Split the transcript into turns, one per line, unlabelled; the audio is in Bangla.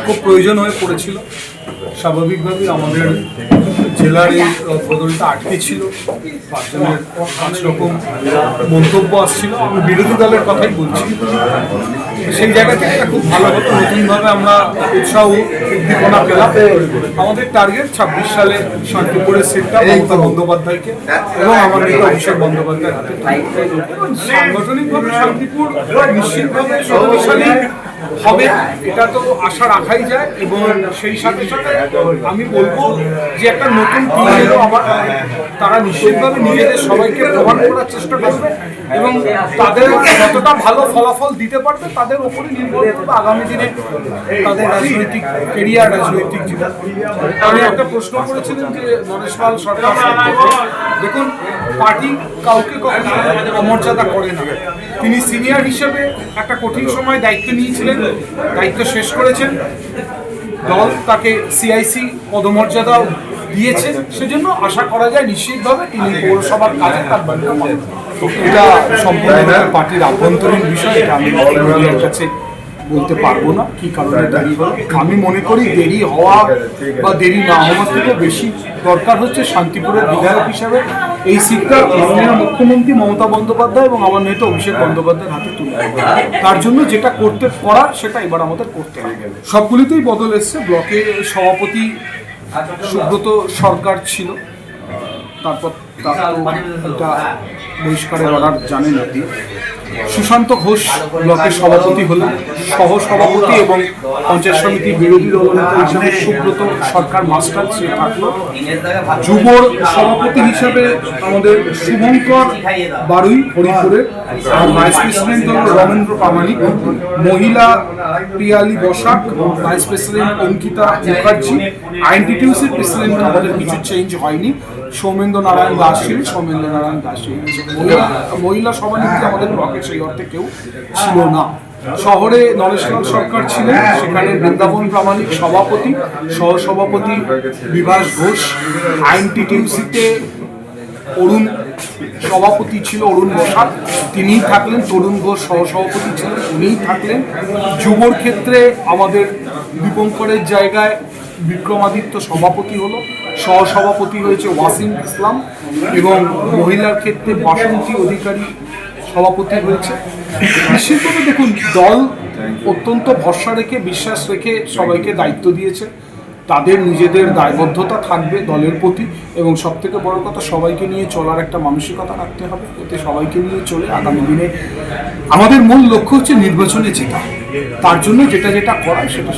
খুব প্রয়োজন হয়ে পড়েছিল। স্বাভাবিকভাবেই আমাদের জেলার এই বদলটা আটকে ছিল, 5 জনের 5 রকম মন্তব্য আসছিল। আমি বিরোধী দলের কথাই বলছি। সেই জায়গা থেকে এটা খুব ভালো হতো, নতুনভাবে আমরা উৎসাহ উদ্দীপনা পেলাম। আমাদের টার্গেট 26 সালে শান্তিপুরের সিটটা মমতা বন্দ্যোপাধ্যায়কে এবং আমার নেতা অভিষেক বন্দ্যোপাধ্যায়ের হাতে। সাংগঠনিকভাবে শান্তিপুর নিশ্চিতভাবে শক্তিশালী হবে, এটা তো আশা রাখাই যায়। এবং সেই সাথে সাথে আমি বলবো যে একটা নতুন টিম এলো আবার, তারা নিশ্চিতভাবে নিজেদের সবাইকে প্রমাণ করার চেষ্টা করবে এবং তাদের যতটা ভালো ফলাফল দিতে পারবে তাদের ওপরে নির্ভর করবে আগামী দিনে তাদের রাজনৈতিক কেরিয়ার, রাজনৈতিক জীবন। আমি একটা প্রশ্ন করেছিলেন যে নরেশ পাল সরকার, দেখুন পার্টি কাউকে কখনো অমর্যাদা করে না। তিনি সিনিয়র হিসেবে একটা কঠিন সময় দায়িত্ব নিয়েছিলেন, দায়িত্ব শেষ করেছেন, দল তাকে সিআইসি পদমর্যাদাও দিয়েছে। সেজন্য আশা করা যায় নিশ্চিতভাবে তিনি পৌরসভার কাজে তার ভূমিকা পালন করবেন। এটা সম্পূর্ণ পার্টির আভ্যন্তরীণ বিষয়, এটা আমি মিডিয়ার কাছে বলতে পারবো না কি কারণে দেরি হলো। আমি মনে করি দেরি হওয়া বা দেরি না হওয়ার থেকে বেশি দরকার হচ্ছে শান্তিপুরের বিধায়ক হিসাবে এই সিটটা মাননীয় মুখ্যমন্ত্রী মমতা বন্দ্যোপাধ্যায় এবং আমার নেতা অভিষেক বন্দ্যোপাধ্যায়ের হাতে তুলে দেওয়া। তার জন্য যেটা করার সেটা এবার আমাদের করতে হবে। সবগুলিতেই বদল এসছে। ব্লকে সভাপতি সুব্রত সরকার ছিল, তারপর এটা বহিষ্কারের অর্ডার জানেন আপনি। সুশান্ত ঘোষ ব্লকের সভাপতি হলেন, সহ সভাপতি এবং পঞ্চায়েত সমিতির বিরোধী দলনেতা হিসাবে সুব্রত সরকার মাস্টার সে থাকলো। যুবর সভাপতি হিসাবে আমাদের শুভঙ্কর বারুই হরিপুরের, আর ভাইস প্রেসিডেন্ট হল রমেন্দ্র প্রামাণিক। মহিলা পিয়ালি বসাক, ভাইস প্রেসিডেন্ট অঙ্কিতা মুখার্জি। আইএনটিটিউসির প্রেসিডেন্ট আমাদের কিছু চেঞ্জ হয়নি, সৌমেন্দ্র নারায়ণ দাস ছিলেন, সৌমেন্দ্র নারায়ণ দাস। মহিলা সভানেত্রী আমাদের ব্লকে সেই অর্থে কেউ ছিল না। শহরে নরেশ লাল সরকার ছিলেন, সেখানে বৃন্দাবন প্রামাণিক সভাপতি, সহসভাপতি বিভাস ঘোষ। আইএনটিটিউসিতে অরুণ সভাপতি ছিল, অরুণ বসাক, তিনিই থাকলেন। তরুণ ঘোষ সহসভাপতি ছিলেন, উনিই থাকলেন। যুবর ক্ষেত্রে আমাদের দীপঙ্করের জায়গায় বিক্রমাদিত্য সভাপতি হলো, সহসভাপতি হয়েছে ওয়াসিম ইসলাম এবং মহিলার ক্ষেত্রে বাসন্তী অধিকারী সভাপতি হয়েছে। নিশ্চিতভাবে দেখুন দল অত্যন্ত ভরসা রেখে, বিশ্বাস রেখে সবাইকে দায়িত্ব দিয়েছে। তাদের নিজেদের দায়বদ্ধতা থাকবে দলের প্রতি এবং সব থেকে বড় কথা সবাইকে নিয়ে চলার একটা মানসিকতা রাখতে হবে। এতে সবাইকে নিয়ে চলে আগামী দিনে আমাদের মূল লক্ষ্য হচ্ছে নির্বাচনে জেতা। তার জন্য যেটা করার সেটা